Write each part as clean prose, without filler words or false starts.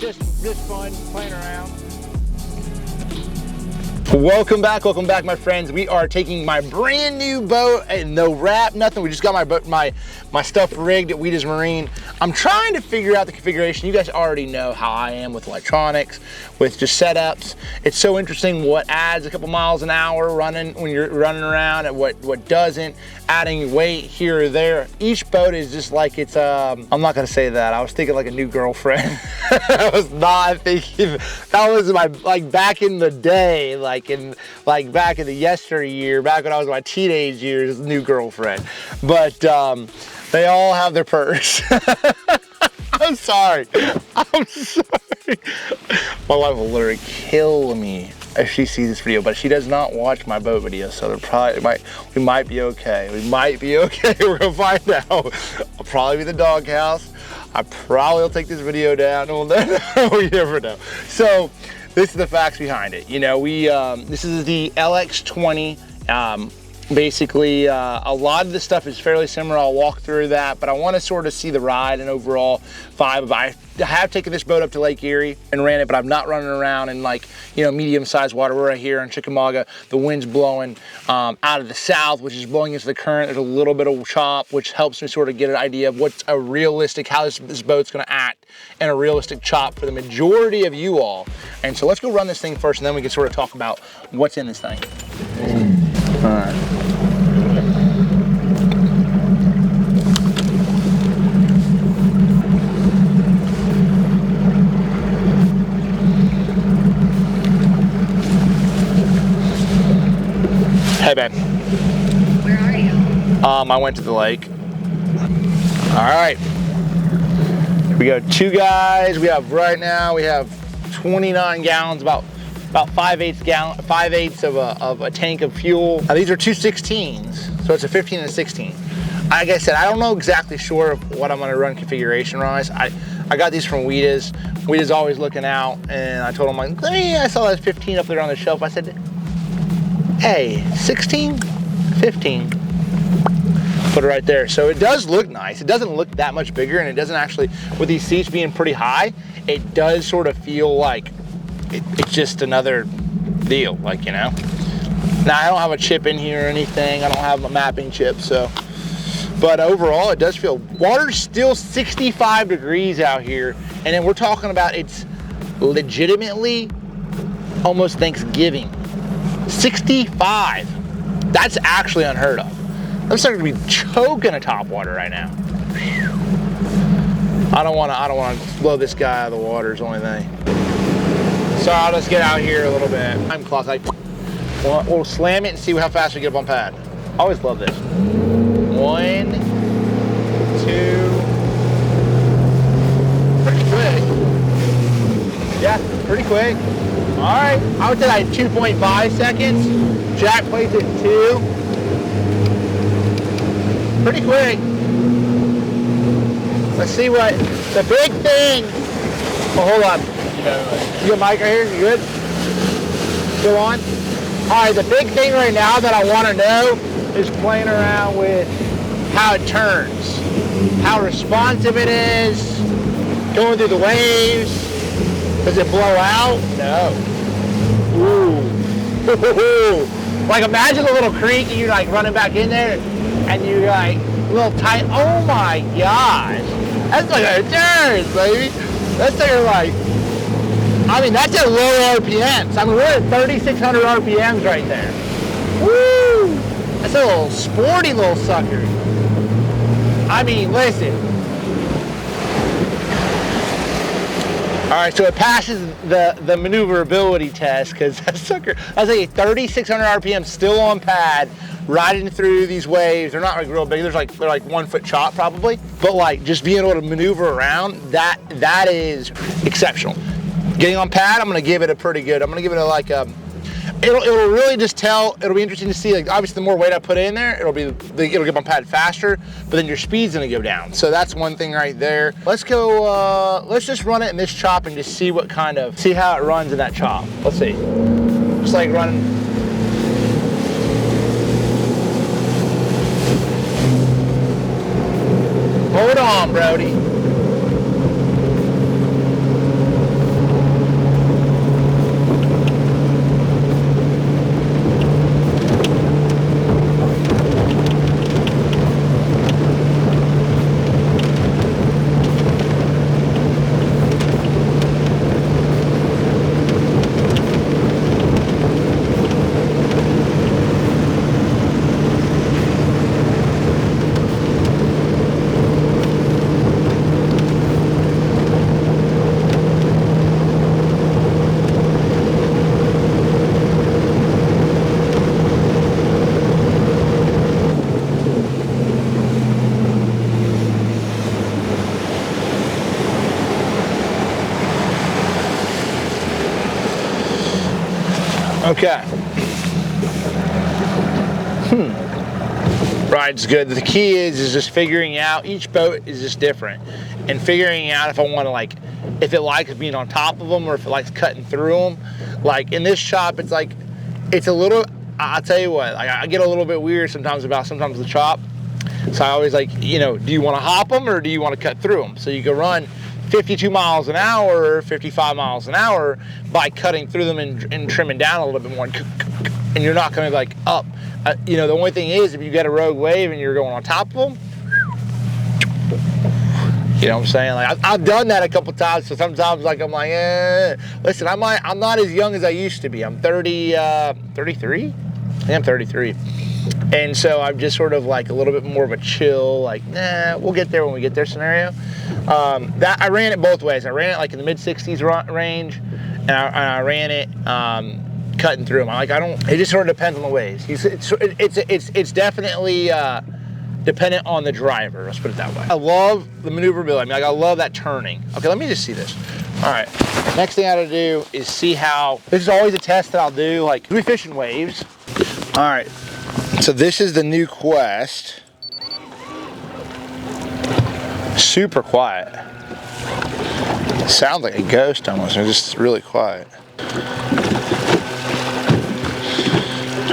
Just fun playing around. Welcome back, my friends. We are taking my brand new boat and no wrap, nothing. We just got my boat, my stuff rigged at Wieda's Marine. I'm trying to figure out the configuration. You guys already know how I am with electronics, with just setups. It's so interesting what adds a couple miles an hour running when you're running around and what doesn't, adding weight here or there. Each boat is just like it's, I'm not gonna say that. I was thinking like a new girlfriend. I was not thinking, that was my, like back in the day, back in the yesteryear, back when I was in my teenage years, new girlfriend. But they all have their perks. I'm sorry. I'm sorry. My wife will literally kill me if she sees this video, but she does not watch my boat videos, so they're probably, we might be okay. We might be okay. We're gonna find out. I'll probably be in the doghouse. I probably will take this video down. We never know. So this is the facts behind it. You know, this is the LX20. Basically, a lot of the stuff is fairly similar. I'll walk through that, but I want to sort of see the ride and overall vibe. I have taken this boat up to Lake Erie and ran it, but I'm not running around in medium-sized water. We're right here in Chickamauga. The wind's blowing out of the south, which is blowing into the current. There's a little bit of chop, which helps me sort of get an idea of what's a realistic, how this boat's going to act in a realistic chop for the majority of you all. And so let's go run this thing first, and then we can sort of talk about what's in this thing. All right. Hey, babe. Where are you? I went to the lake. All right. We got two guys. We have right now, we have 29 gallons, about 5/8 of a tank of fuel. Now, these are 216s, so it's a 15 and a 16. Like I said, I don't know exactly sure of what I'm gonna run configuration-wise. I got these from Wieda's. Wieda's always looking out, and I told him, like, hey, I saw that 15 up there on the shelf. I said, hey, 16, 15. Put it right there. So it does look nice. It doesn't look that much bigger, and it doesn't actually, with these seats being pretty high, it does sort of feel like it's just another deal, like, you know. Now, I don't have a chip in here or anything. I don't have a mapping chip, so. But overall, it does feel, water's still 65 degrees out here, and then we're talking about it's legitimately almost Thanksgiving. 65. That's actually unheard of. I'm starting to be choking a top water right now. I don't want to blow this guy out of the water is the only thing. So I'll just get out here a little bit. Time clock. We'll slam it and see how fast we get up on pad. I always love this. 1, 2. Pretty quick. Yeah, pretty quick. All right, I would say like 2.5 seconds. Jack plays it 2. Pretty quick. Let's see what the big thing. Oh, hold on. You got mic right here? You good? Still on? All right, the big thing right now that I want to know is playing around with how it turns, how responsive it is, going through the waves. Does it blow out? No. Ooh. Like imagine a little creek and you're like running back in there and you're like a little tight. Oh my gosh. That's like a turn, baby. That's like, I mean, that's at low RPMs. I mean, we're at 3,600 RPMs right there. Woo! That's a little sporty little sucker. I mean, listen. All right, so it passes the maneuverability test because that sucker, I was like 3,600 RPM still on pad, riding through these waves. They're not like real big. They're like 1 foot chop probably, but like just being able to maneuver around, that is exceptional. Getting on pad, I'm gonna give it a pretty good. I'm gonna give it a like it'll really just tell. It'll be interesting to see. Like obviously, the more weight I put in there, it'll get on pad faster. But then your speed's gonna go down. So that's one thing right there. Let's go. Let's just run it in this chop and just see see how it runs in that chop. Let's see. Just like running. Hold on, Brody. Okay. Ride's good. The key is just figuring out, each boat is just different. And figuring out if I want to like, if it likes being on top of them or if it likes cutting through them. Like in this shop, it's like, it's a little, I'll tell you what, like I get a little bit weird sometimes about the chop. So I always like, you know, do you want to hop them or do you want to cut through them? So you can run 52 miles an hour, 55 miles an hour by cutting through them and trimming down a little bit more. And you're not going to like up. You know, the only thing is if you get a rogue wave and you're going on top of them, you know what I'm saying? Like I've done that a couple times. So sometimes like I'm like, listen, I'm not as young as I used to be. I'm 33. I think I'm 33. And so I'm just sort of like a little bit more of a chill, like, nah, we'll get there when we get there scenario. That I ran it both ways. I ran it like in the mid 60s range, and I ran it cutting through them. It just sort of depends on the waves. It's definitely dependent on the driver. Let's put it that way. I love the maneuverability. I mean, like I love that turning. Okay, let me just see this. All right, next thing I gotta do is see how, this is always a test that I'll do, like we fish in waves. All right, so this is the new Quest. Super quiet. Sounds like a ghost almost, it's just really quiet.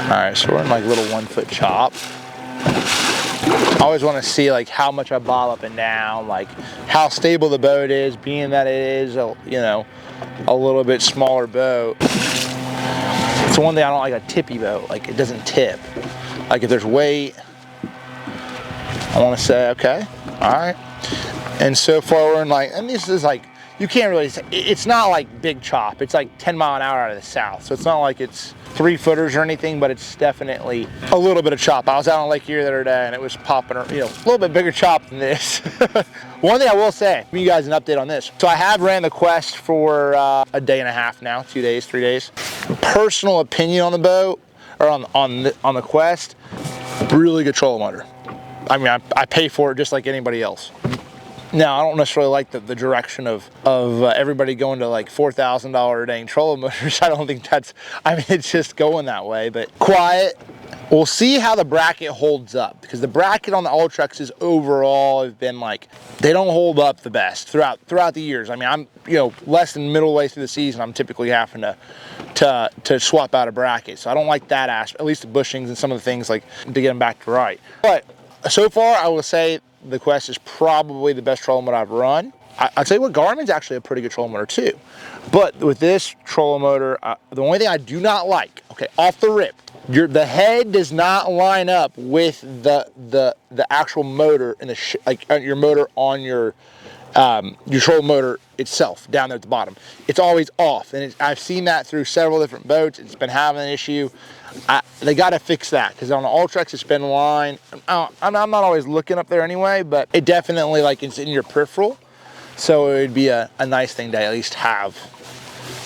All right, so we're in like a little 1 foot chop. I always want to see like how much I bob up and down, like how stable the boat is, being that it is a, you know, a little bit smaller boat. It's one thing I don't like, a tippy boat, like it doesn't tip. Like if there's weight, I want to say, okay, all right. And so far we're in like, and this is like, you can't really say, it's not like big chop. It's like 10 mile an hour out of the south. So it's not like it's 3 footers or anything, but it's definitely a little bit of chop. I was out on Lake Erie the other day and it was popping, you know, a little bit bigger chop than this. One thing I will say, give you guys an update on this. So I have ran the Quest for a day and a half now, 2 days, 3 days. Personal opinion on the boat, or on the Quest, really good trolling motor. I mean, I pay for it just like anybody else. Now, I don't necessarily like the direction of everybody going to like $4,000 dang trolling motors. I don't think that's, I mean, it's just going that way, but quiet. We'll see how the bracket holds up, because the bracket on the Ultraxes overall have been like, they don't hold up the best throughout the years. I mean, I'm, you know, less than middle way through the season, I'm typically having to swap out a bracket. So I don't like that aspect, at least the bushings and some of the things, like to get them back to right. But so far, I will say the Quest is probably the best trolling motor I've run. I'll tell you what, Garmin's actually a pretty good trolling motor too. But with this trolling motor, the only thing I do not like, okay, off the rip, the head does not line up with the actual motor and like your motor on your trolling motor itself down there at the bottom. It's always off, and I've seen that through several different boats. It's been having an issue. They got to fix that, because on the Ultrax it's been line. I'm not always looking up there anyway, but it definitely, like, it's in your peripheral, so it would be a nice thing to at least have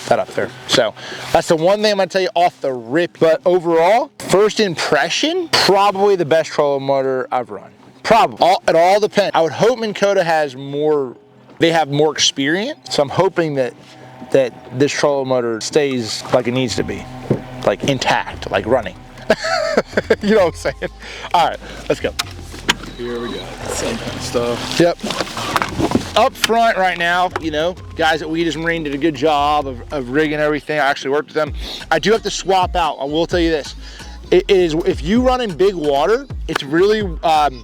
that up there. So that's the one thing I'm gonna tell you off the rip. But overall, first impression, probably the best trolling motor I've run. Probably. It all depends. I would hope Minn Kota has more, they have more experience, so I'm hoping that this trolling motor stays like it needs to be. Like intact, like running. You know what I'm saying? All right, let's go. Here we go. Same kind of stuff. Yep. Up front right now, you know, guys at Wieda's Marine did a good job of rigging everything. I actually worked with them. I do have to swap out. I will tell you this. It is, if you run in big water, it's really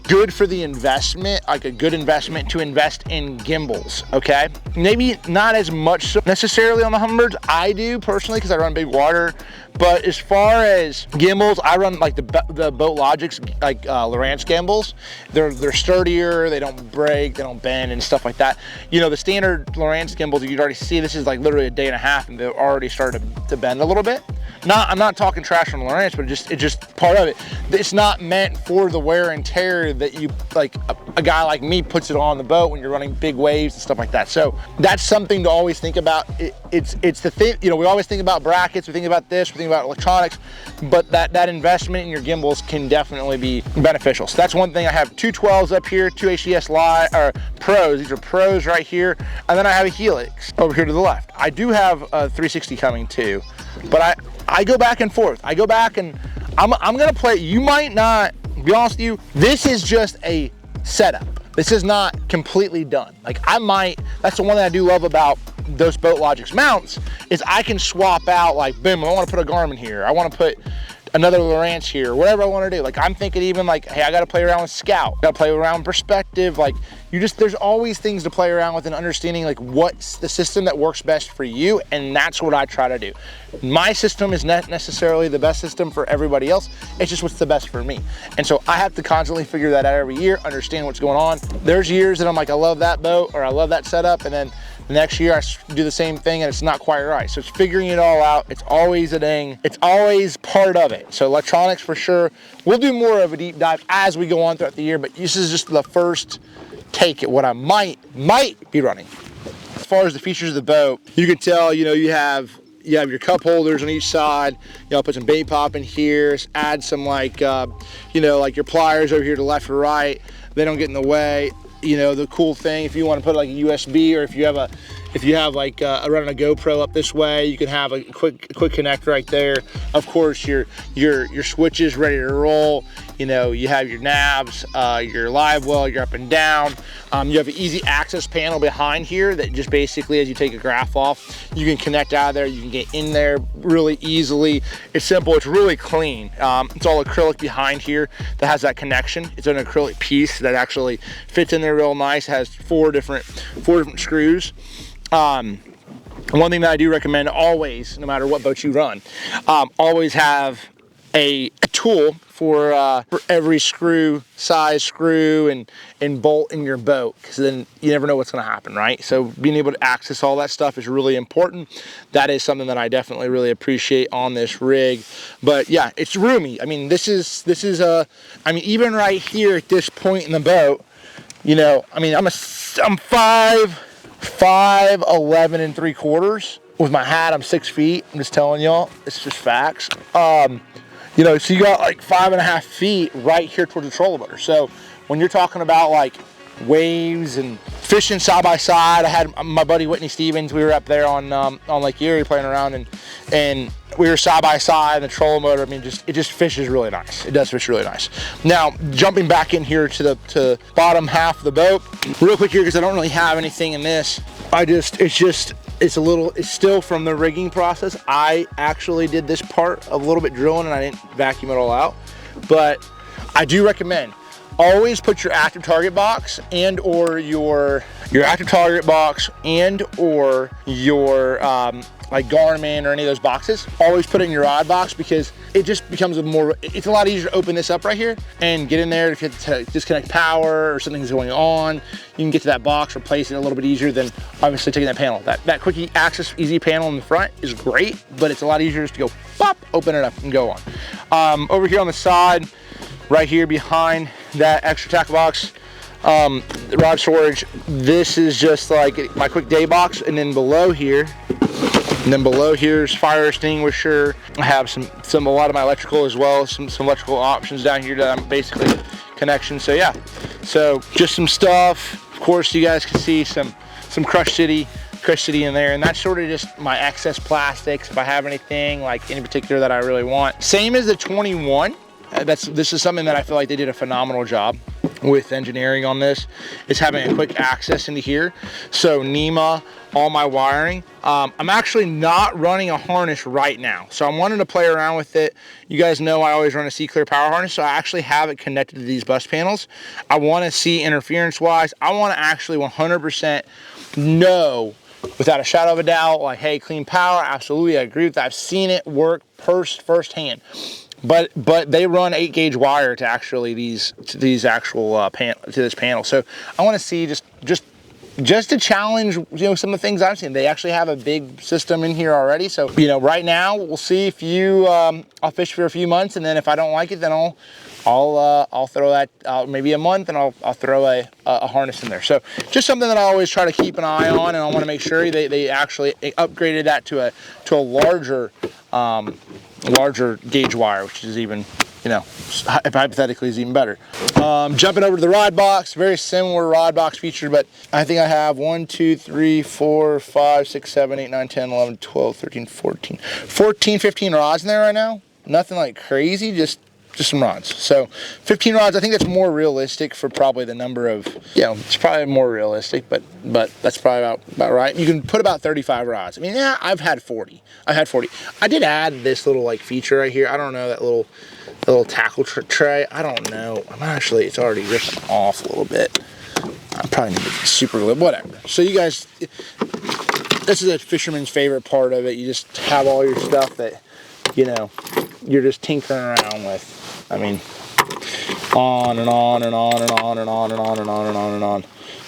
good for the investment, like a good investment to invest in gimbals, okay? Maybe not as much so necessarily on the Humminbirds. I do personally, because I run big water. But as far as gimbals, I run like the Boat Logics, like Lowrance gimbals. They're sturdier, they don't break, they don't bend and stuff like that. You know, the standard Lowrance gimbals, you'd already see, this is like literally a day and a half and they've already started to bend a little bit. I'm not talking trash on Lowrance, but it's just part of it. It's not meant for the wear and tear that you, like a guy like me puts it on the boat when you're running big waves and stuff like that. So that's something to always think about. It's the thing, you know, we always think about brackets, we think about this, we think about electronics, but that investment in your gimbals can definitely be beneficial. So that's one thing. I have two 12s up here, two HDS Pros. These are Pros right here, and then I have a Helix over here to the left. I do have a 360 coming too, but I go back and forth. I go back and I'm gonna play. You might not, be honest with you, this is just a setup. This is not completely done. Like that's the one thing I do love about those BoatLogix mounts is I can swap out, like, boom, I want to put a Garmin here. I want to put another Lowrance here, whatever I want to do. Like, I'm thinking even like, hey, I got to play around with Scout, got to play around with perspective. Like, there's always things to play around with and understanding like what's the system that works best for you. And that's what I try to do. My system is not necessarily the best system for everybody else. It's just what's the best for me. And so I have to constantly figure that out every year, understand what's going on. There's years that I'm like, I love that boat or I love that setup. And then the next year I do the same thing and it's not quite right. So it's figuring it all out. It's always it's always part of it. So electronics for sure. We'll do more of a deep dive as we go on throughout the year, but this is just the first take at what I might be running. As far as the features of the boat, you can tell, you have your cup holders on each side. I'll put some bait pop in here, add some like your pliers over here to left or right. They don't get in the way. The cool thing, if you want to put like a USB, or if you have like running a GoPro up this way, you can have a quick connect right there. Of course, your switches ready to roll. You have your navs, your Livewell, your up and down. You have an easy access panel behind here that just basically, as you take a graph off, you can connect out of there. You can get in there really easily. It's simple. It's really clean. It's all acrylic behind here that has that connection. It's an acrylic piece that actually fits in there real nice. It has four different screws. One thing that I do recommend always, no matter what boat you run, always have a tool for every size screw and bolt in your boat, because then you never know what's going to happen, right? So being able to access all that stuff is really important. That is something that I definitely really appreciate on this rig. But yeah, it's roomy. I mean, this is even right here at this point in the boat, I'm 5'11 3/4. With my hat, I'm 6 feet. I'm just telling y'all, it's just facts. So you got like 5.5 feet right here towards the trolling motor. So when you're talking about like waves and fishing side by side, I had my buddy Whitney Stevens. We were up there on Lake Erie playing around, and we were side by side. And the trolling motor, it just fishes really nice. It does fish really nice. Now jumping back in here to the bottom half of the boat, real quick here, because I don't really have anything in this. It's still from the rigging process. I actually did this part a little bit drilling and I didn't vacuum it all out. But I do recommend always put your active target box and or your active target box and or your like Garmin or any of those boxes. Always put it in your rod box, because it just becomes it's a lot easier to open this up right here and get in there. If you have to disconnect power or something's going on, you can get to that box, replace it a little bit easier than obviously taking that panel. That quick access easy panel in the front is great, but it's a lot easier just to go pop, open it up and go on. Over here on the side, right here behind that extra tackle box, rod storage, this is just like my quick day box. And then below here is fire extinguisher. I have a lot of my electrical as well, some electrical options down here that I'm basically connection. So yeah, so just some stuff. Of course, you guys can see some Crush City in there, and that's sort of just my excess plastics if I have anything like in particular that I really want. Same as the 21. This is something that I feel like they did a phenomenal job with engineering on this, is having a quick access into here. So NEMA, all my wiring. I'm actually not running a harness right now, so I'm wanting to play around with it. You guys know I always run a C-Clear power harness, so I actually have it connected to these bus panels. I want to see interference wise. I want to actually 100% know without a shadow of a doubt, like, hey, clean power, absolutely, I agree with that. I've seen it work firsthand. But they run 8 gauge wire to actually to this panel. So I want to see just to challenge some of the things I've seen. They actually have a big system in here already. So right now we'll see if I'll fish for a few months, and then if I don't like it, then I'll throw that out maybe a month, and I'll throw a harness in there. So just something that I always try to keep an eye on, and I want to make sure they actually upgraded that to a larger gauge wire, which is even you know, if hypothetically is even better. Jumping over to the rod box, very similar rod box feature, but I think I have 1, 2, 3, 4, 5, 6, 7, 8, 9, 10, 11, 12, 13, 14, 15 rods in there right now. Nothing like crazy, just some rods. So 15 rods, I think that's more realistic for probably the number of, you know, it's probably more realistic, but that's probably about right. You can put about 35 rods. I mean, yeah, I've had 40. I did add this little like feature right here. I don't know, that little tackle tray. I don't know. It's already ripping off a little bit. I'm probably gonna make it super glue, whatever. So you guys, this is a fisherman's favorite part of it. You just have all your stuff that, you know, you're just tinkering around with. I mean, on and on and on and on and on and on and on and on and on.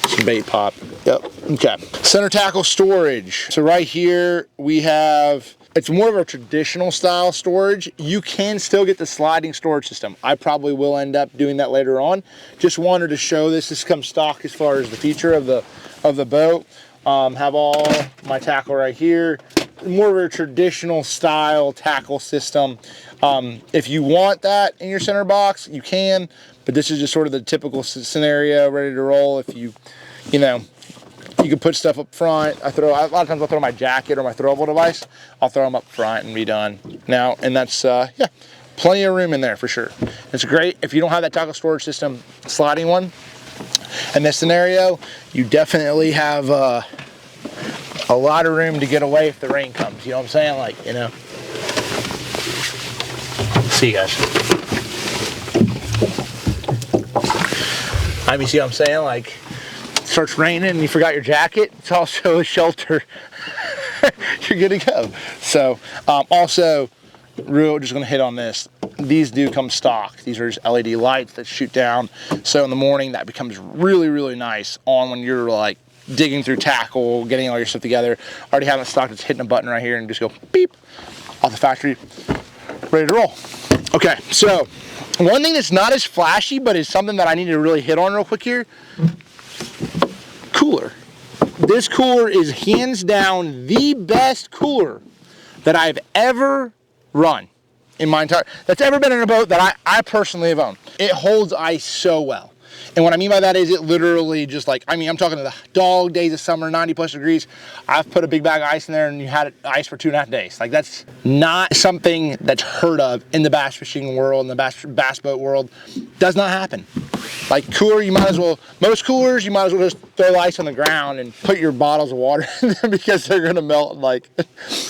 Some bait pop. Yep. Okay. Center tackle storage. So right here we have, it's more of a traditional style storage. You can still get the sliding storage system. I probably will end up doing that later on. Just wanted to show this. This comes stock as far as the feature of the boat. Have all my tackle right here. More of a traditional style tackle system. If you want that in your center box, you can, but this is just sort of the typical scenario, ready to roll. If you know, you can put stuff up front. A lot of times I'll throw my jacket or my throwable device. I'll throw them up front and be done. Now, and that's, yeah, plenty of room in there for sure. It's great. If you don't have that tackle storage system, sliding one, in this scenario, you definitely have, a lot of room to get away if the rain comes, you know what I'm saying? Like, you know. See you guys. I mean, see what I'm saying? Like, it starts raining and you forgot your jacket. It's also a shelter. You're good to go. So, also, just gonna hit on this. These do come stock. These are just LED lights that shoot down. So in the morning, that becomes really, really nice on when you're like digging through tackle, getting all your stuff together. Already have it stocked, it's hitting a button right here and just go beep, off the factory, ready to roll. Okay, so one thing that's not as flashy, but is something that I need to really hit on real quick here, cooler. This cooler is hands down the best cooler that I've ever run in my entire, that's ever been in a boat that I personally have owned. It holds ice so well. And what I mean by that is it literally just like, I mean, I'm talking to the dog days of summer, 90+ degrees. I've put a big bag of ice in there and you had ice for 2.5 days. Like, that's not something that's heard of in the bass fishing world, in the bass boat world. Does not happen. Like, cooler, you might as well, most coolers, you might as well just throw the ice on the ground and put your bottles of water in them because they're gonna melt. Like,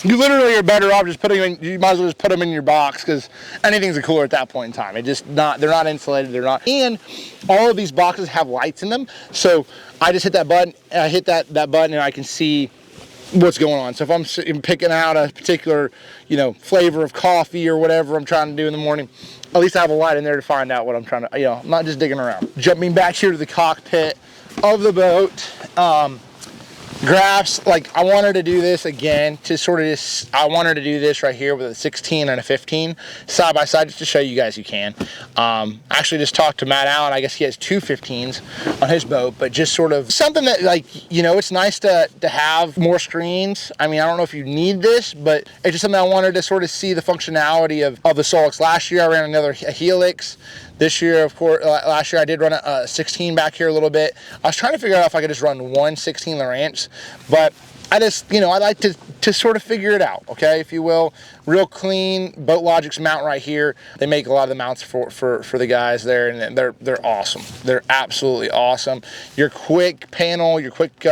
you literally are better off just putting them in, you might as well just put them in your box because anything's a cooler at that point in time. It just not, they're not insulated, they're not, and all of these boxes have lights in them. So I just hit that button, and I hit that button and I can see what's going on. So if I'm picking out a particular, you know, flavor of coffee or whatever I'm trying to do in the morning, at least I have a light in there to find out what I'm trying to, you know, I'm not just digging around. Jumping back here to the cockpit of the boat, graphs, like I wanted to do this again to sort of just, I wanted to do this right here with a 16 and a 15 side by side just to show you guys you can. Actually just talked to Matt Allen. I guess he has 2 15s on his boat, but just sort of something that, like, you know, it's nice to have more screens. I mean, I don't know if you need this, but it's just something I wanted to sort of see the functionality of the Solix. Last year I ran a Helix. This year, of course, last year I did run a 16 back here a little bit. I was trying to figure out if I could just run one 16 Lowrance, but I just, you know, I like to sort of figure it out, okay, if you will. Real clean, Boat Logic's mount right here. They make a lot of the mounts for the guys there, and they're awesome. They're absolutely awesome. Your quick panel, your quick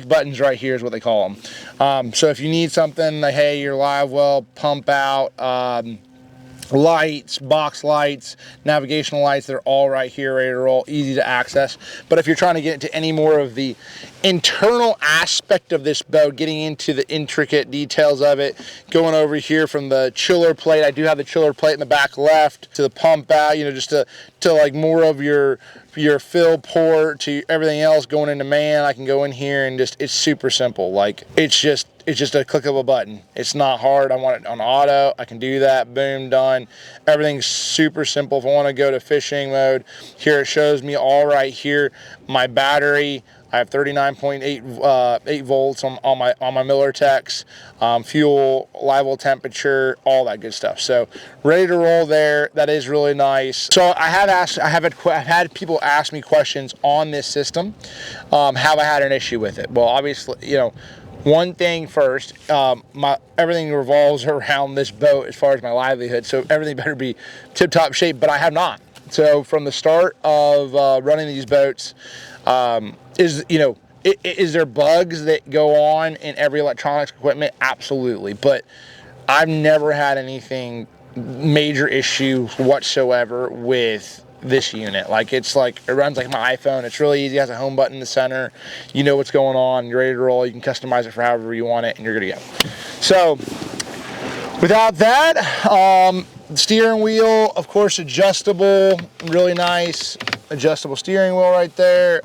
buttons right here is what they call them. So if you need something like, hey, your Livewell pump out, lights, box lights, navigational lights, they're all right here, ready to roll, easy to access. But if you're trying to get into any more of the internal aspect of this boat, getting into the intricate details of it, going over here from the chiller plate, I do have the chiller plate in the back left, to the pump out, you know, just to like more of your fill port, to everything else going into man, I can go in here and just, it's super simple. Like, it's just a click of a button. It's not hard. I want it on auto. I can do that. Boom, done. Everything's super simple. If I want to go to fishing mode, here it shows me all right here my battery. I have 39.8 volts on my Miller Techs, fuel, Livewell temperature, all that good stuff. So ready to roll there. That is really nice. So I've had people ask me questions on this system. Have I had an issue with it? Well, obviously, you know, one thing first, everything revolves around this boat as far as my livelihood. So everything better be tip-top shape, but I have not. So from the start of running these boats, is there bugs that go on in every electronics equipment? Absolutely. But I've never had anything major issue whatsoever with this unit. It runs like my iPhone. It's really easy. It has a home button in the center. You know what's going on. You're ready to roll. You can customize it for however you want it, and you're good to go. So without that, steering wheel, of course, adjustable, really nice adjustable steering wheel right there.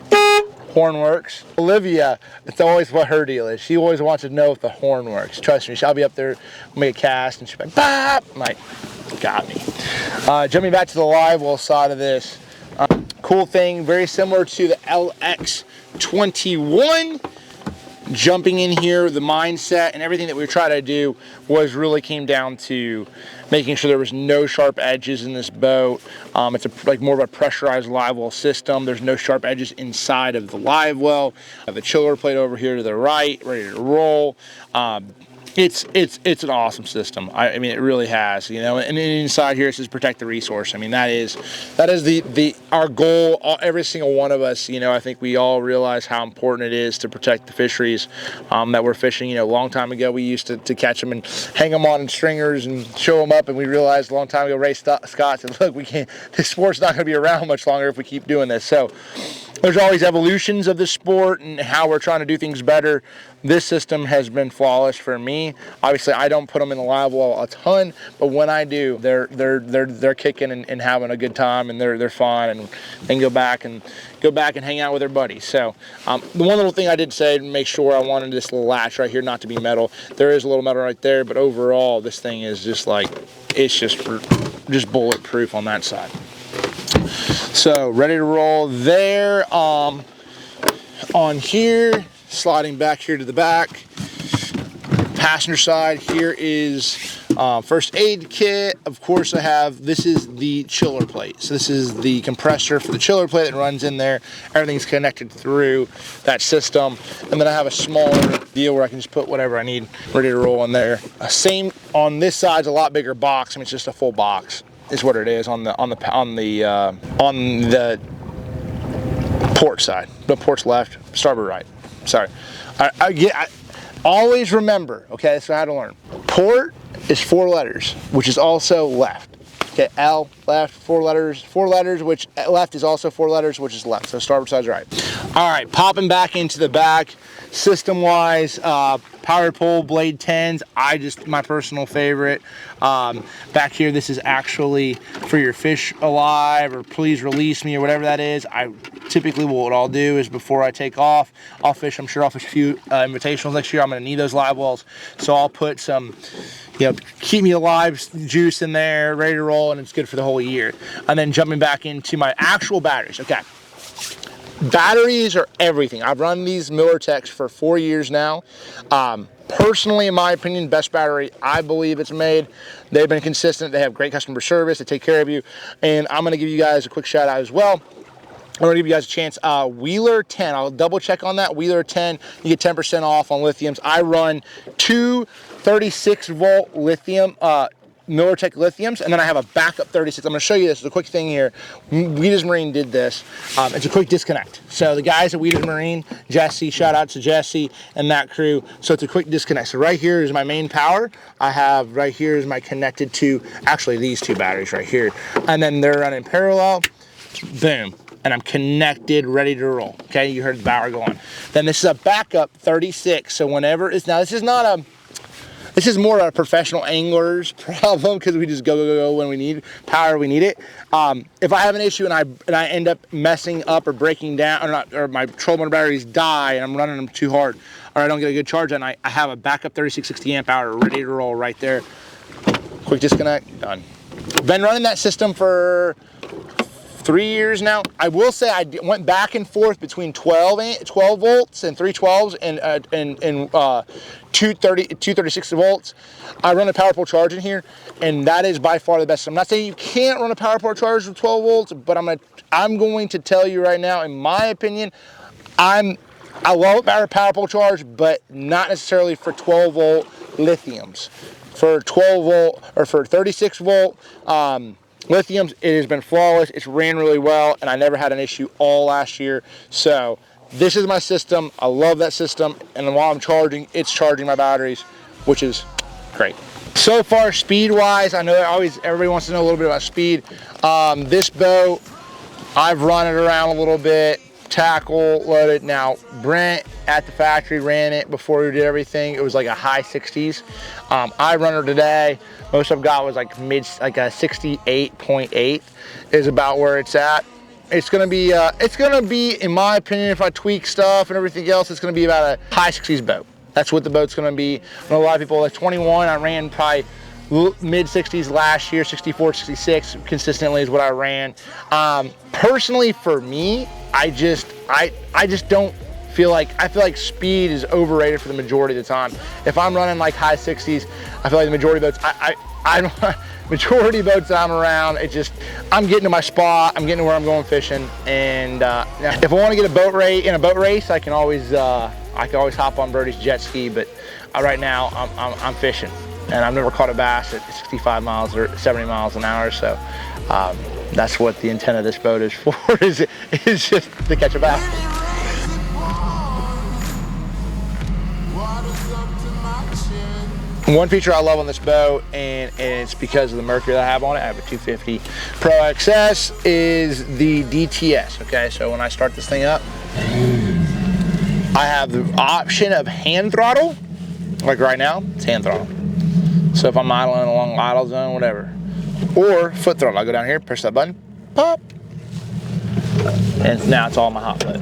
Horn works. Olivia, it's always what her deal is. She always wants to know if the horn works. Trust me, she'll be up there, make a cast, and she'll be like, "Bop!" I'm like, got me. Jumping back to the Livewell side of this, cool thing, very similar to the LX21. Jumping in here, the mindset and everything that we try to do really came down to making sure there was no sharp edges in this boat. It's like more of a pressurized Livewell system. There's no sharp edges inside of the Livewell. The chiller plate over here to the right, ready to roll. It's an awesome system. I mean, it really has, you know. And inside here it says protect the resource. I mean, that is our goal. Every single one of us, you know, I think we all realize how important it is to protect the fisheries that we're fishing. You know, a long time ago we used to catch them and hang them on stringers and show them up, and we realized a long time ago Ray Scott said, "Look, we can't. This sport's not going to be around much longer if we keep doing this." So there's always evolutions of the sport and how we're trying to do things better. This system has been flawless for me. Obviously, I don't put them in the Livewell a ton, but when I do, they're kicking and having a good time, and they're fun, and then go back and hang out with their buddies. So the one little thing I did say to make sure, I wanted this little latch right here not to be metal. There is a little metal right there, but overall this thing is just like, it's just bulletproof on that side. So ready to roll there. On here, sliding back here to the back. Passenger side, here is first aid kit. Of course, this is the chiller plate. So this is the compressor for the chiller plate that runs in there. Everything's connected through that system. And then I have a smaller deal where I can just put whatever I need ready to roll in there. Same on this side's a lot bigger box. I mean, it's just a full box is what it is on the port side. The port's left, starboard right. Sorry. I always remember, okay, that's what I had to learn. Port is 4 letters, which is also left. Okay, L, left, 4 letters, which left is also 4 letters, which is left. So starboard side's right. All right, popping back into the back, system-wise, power pole, blade 10s, my personal favorite. Back here, this is actually for your fish alive, or please release me, or whatever that is. Typically what I'll do is before I take off, I'm sure I'll fish a few invitationals next year. I'm gonna need those live wells. So I'll put some, keep me alive juice in there, ready to roll, and it's good for the whole year. And then jumping back into my actual batteries, okay. Batteries are everything. I've run these Miller Techs for 4 years now. Personally, in my opinion, best battery I believe it's made. They've been consistent. They have great customer service. They take care of you. And I'm going to give you guys a quick shout out as well. I'm going to give you guys a chance. Wheeler 10. I'll double check on that. Wheeler 10. You get 10% off on lithiums. I run 2 36-volt lithium Miller Tech lithiums, and then I have a backup 36. I'm going to show you this. It's a quick thing here. Wieda's Marine did this. It's a quick disconnect. So the guys at Wieda's Marine, Jesse, shout out to Jesse and that crew. So it's a quick disconnect. So right here is my main power. I have right here is my connected to, actually these 2 batteries right here. And then they're running parallel. Boom. And I'm connected, ready to roll. Okay, you heard the power go on. Then this is a backup 36. So whenever it's, now this is not a, this is more a professional angler's problem because we just go when we need power, we need it. If I have an issue and I end up messing up or breaking down, or my troll motor batteries die and I'm running them too hard, or I don't get a good charge, and I have a backup 3660 amp hour ready to roll right there. Quick disconnect, done. Been running that system for 3 years now. I will say I went back and forth between 12 volts and 312s and 236 volts. I run a power pole charge in here, and that is by far the best. I'm not saying you can't run a power pole charge with 12 volts, but I'm going to tell you right now, in my opinion, I love our power pole charge, but not necessarily for 12 volt lithiums. For 12 volt or for 36 volt lithiums, it has been flawless. It's ran really well, and I never had an issue all last year. So this is my system. I love that system, and while I'm charging, it's charging my batteries, which is great. So far, speed-wise, I know everybody wants to know a little bit about speed. This boat, I've run it around a little bit. Tackle loaded. Now Brent at the factory ran it before we did everything. It was like a high 60s. I run her today. Most I've got was like a 68.8 is about where it's at. It's gonna be in my opinion, if I tweak stuff and everything else, it's gonna be about a high 60s boat. That's what the boat's gonna be. I know a lot of people like 21. I ran probably mid 60s last year, 64, 66 consistently is what I ran. Personally for me, I just don't feel like, I feel like speed is overrated for the majority of the time. If I'm running like high 60s, I feel like the majority of boats, majority of boats that I'm around, I'm getting to my spot, I'm getting to where I'm going fishing, and if I want to get a boat race, I can always hop on Birdie's jet ski, but right now I'm fishing. And I've never caught a bass at 65 miles or 70 miles an hour, so that's what the intent of this boat is for, is just to catch a bass. One feature I love on this boat, and it's because of the Mercury that I have on it, I have a 250 Pro XS, is the DTS, okay? So when I start this thing up, I have the option of hand throttle, like right now, it's hand throttle. So if I'm idling along the idle zone, whatever. Or foot throttle. I go down here, push that button, pop. And now it's all my hot foot.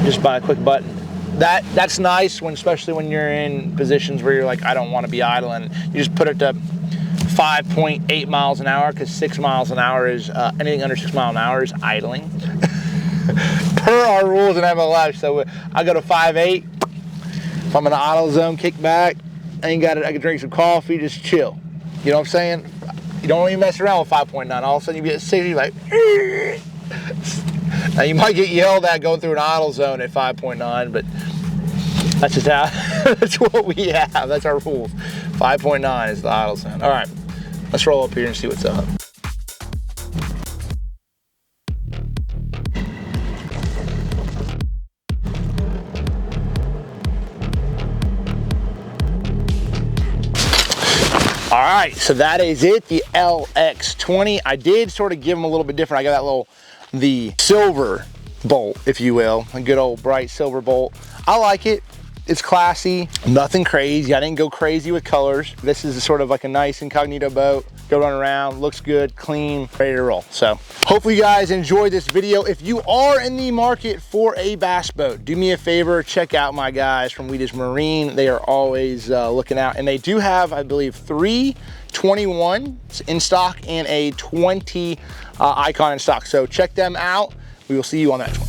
Just by a quick button. That's nice, especially when you're in positions where you're like, I don't want to be idling. You just put it to 5.8 miles an hour, because 6 miles an hour is, anything under 6 miles an hour is idling. Per our rules in MLS. So I go to 5.8. If I'm in the idle zone, kick back. I can drink some coffee, just chill. You know what I'm saying? You don't even mess around with 5.9. All of a sudden you get 60, like, now you might get yelled at going through an idle zone at 5.9, but that's just how, that's what we have. That's our rules. 5.9 is the idle zone. All right, let's roll up here and see what's up. All right, so that is it, the LX20. I did sort of give them a little bit different. I got the silver bolt, if you will, a good old bright silver bolt. I like it. It's classy, nothing crazy. I didn't go crazy with colors. This is sort of like a nice incognito boat. Go run around, looks good, clean, ready to roll. So hopefully you guys enjoyed this video. If you are in the market for a bass boat, do me a favor, check out my guys from Wieda Marine. They are always looking out, and they do have, I believe, 3 21s in stock and a 20 IKON in stock. So check them out. We will see you on that one.